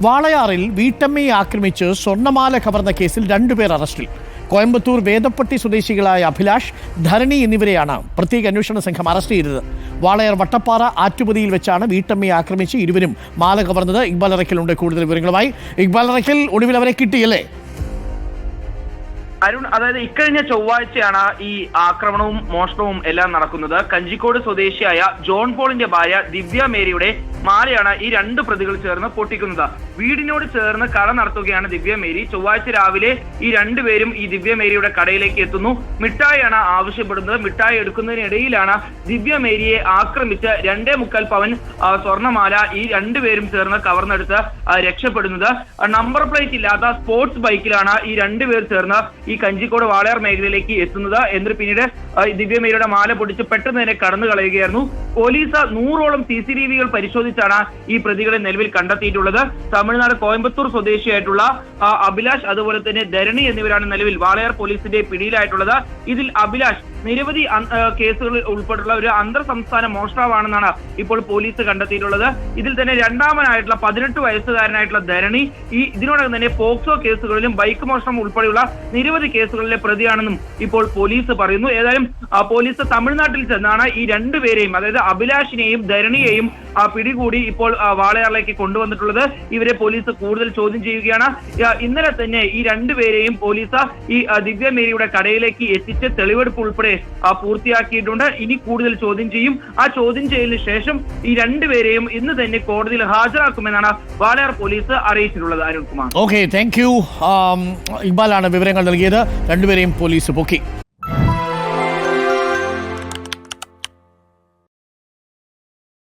വാളയാറിൽ വീട്ടമ്മയെ ആക്രമിച്ച് സ്വർണ്ണമാല കവർന്ന കേസിൽ 2 പേർ അറസ്റ്റിൽ. കോയമ്പത്തൂർ വേദപ്പട്ടി സ്വദേശികളായ അഭിലാഷ്, ധരണി എന്നിവരെയാണ് പ്രത്യേക അന്വേഷണ സംഘം അറസ്റ്റ് ചെയ്തത്. വാളയാർ വട്ടപ്പാറ ആറ്റുപതിയിൽ വെച്ചാണ് വീട്ടമ്മയെ ആക്രമിച്ച് ഇരുവരും മാല കവർന്നത്. ഇക്ബാൽ അറയ്ക്കലുണ്ട് കൂടുതൽ വിവരങ്ങളുമായി. ഇക്ബാൽ അറയ്ക്കൽ, ഒടുവിൽ അവരെ കിട്ടിയല്ലേ? അരുൺ, അതായത് ഇക്കഴിഞ്ഞ ചൊവ്വാഴ്ചയാണ് ഈ ആക്രമണവും മോഷണവും എല്ലാം നടക്കുന്നത്. കഞ്ചിക്കോട് സ്വദേശിയായ ജോൺ പോളിന്റെ ഭാര്യ ദിവ്യ മേരിയുടെ മാലയാണ് ഈ 2 പ്രതികൾ ചേർന്ന് പൊട്ടിക്കുന്നത്. വീടിനോട് ചേർന്ന് കട നടത്തുകയാണ് ദിവ്യ മേരി. ചൊവ്വാഴ്ച രാവിലെ ഈ 2 പേരും ഈ ദിവ്യ മേരിയുടെ കടയിലേക്ക് എത്തുന്നു. മിഠായിയാണ് ആവശ്യപ്പെടുന്നത്. മിഠായി എടുക്കുന്നതിനിടയിലാണ് ദിവ്യ മേരിയെ ആക്രമിച്ച് 2.25 പവൻ സ്വർണ്ണമാല ഈ 2 പേരും ചേർന്ന് കവർന്നെടുത്ത് രക്ഷപ്പെടുന്നത്. നമ്പർ പ്ലേറ്റ് ഇല്ലാത്ത സ്പോർട്സ് ബൈക്കിലാണ് ഈ 2 പേർ ചേർന്ന് ഈ കഞ്ചിക്കോട് വാളയാർ മേഖലയിലേക്ക് എത്തുന്നത്. എന്നിട്ട് പിന്നീട് ദിവ്യ മേരിയുടെ മാല പൊടിച്ച് പെട്ടെന്ന് തന്നെ കടന്നു കളയുകയായിരുന്നു. പോലീസ് 100ഓളം CCTV പരിശോധിച്ചാണ് ഈ പ്രതികളെ നിലവിൽ കണ്ടെത്തിയിട്ടുള്ളത്. തമിഴ്നാട് കോയമ്പത്തൂർ സ്വദേശിയായിട്ടുള്ള അഭിലാഷ്, അതുപോലെ തന്നെ ധരണി എന്നിവരാണ് നിലവിൽ വാളയാർ പോലീസിന്റെ പിടിയിലായിട്ടുള്ളത്. ഇതിൽ അഭിലാഷ് നിരവധി കേസുകളിൽ ഉൾപ്പെട്ടുള്ള ഒരു അന്തർ സംസ്ഥാന മോഷ്ടാവാണെന്നാണ് ഇപ്പോൾ പോലീസ് കണ്ടെത്തിയിട്ടുള്ളത്. ഇതിൽ തന്നെ രണ്ടാമനായിട്ടുള്ള 18 വയസ്സുകാരനായിട്ടുള്ള ധരണി ഇതിനോടകം തന്നെ പോക്സോ കേസുകളിലും ബൈക്ക് മോഷണം ഉൾപ്പെടെയുള്ള നിരവധി കേസുകളിലെ പ്രതിയാണെന്നും ഇപ്പോൾ പോലീസ് പറയുന്നു. ഏതായാലും പോലീസ് തമിഴ്നാട്ടിൽ ചെന്നാണ് ഈ 2 പേരെയും, അതായത് അഭിലാഷിനെയും ധരണിയെയും പിടികൂടി ഇപ്പോൾ വാളയാറിലേക്ക് കൊണ്ടുവന്നിട്ടുള്ളത്. ഇവരെ പോലീസ് കൂടുതൽ ചോദ്യം ചെയ്യുകയാണ്. ഇന്നലെ തന്നെ ഈ 2 പേരെയും പോലീസ് ഈ ദിവ്യ മേരിയുടെ കടയിലേക്ക് എത്തിച്ച് തെളിവെടുപ്പ് ഉൾപ്പെടെ പൂർത്തിയാക്കിയിട്ടുണ്ട്. ഇനി കൂടുതൽ ചോദ്യം ചെയ്യും. ആ ചോദ്യം ചെയ്യലിന് ശേഷം ഈ 2 പേരെയും ഇന്ന് തന്നെ കോടതിയിൽ ഹാജരാക്കുമെന്നാണ് വാളയാർ പോലീസ് അറിയിച്ചിട്ടുള്ളത്. അരുൺകുമാർ. Okay, thank you. ഇക്ബാലാണ് വിവരങ്ങൾ നൽകിയത്. 2 പേരെയും പോലീസ് പൊക്കി.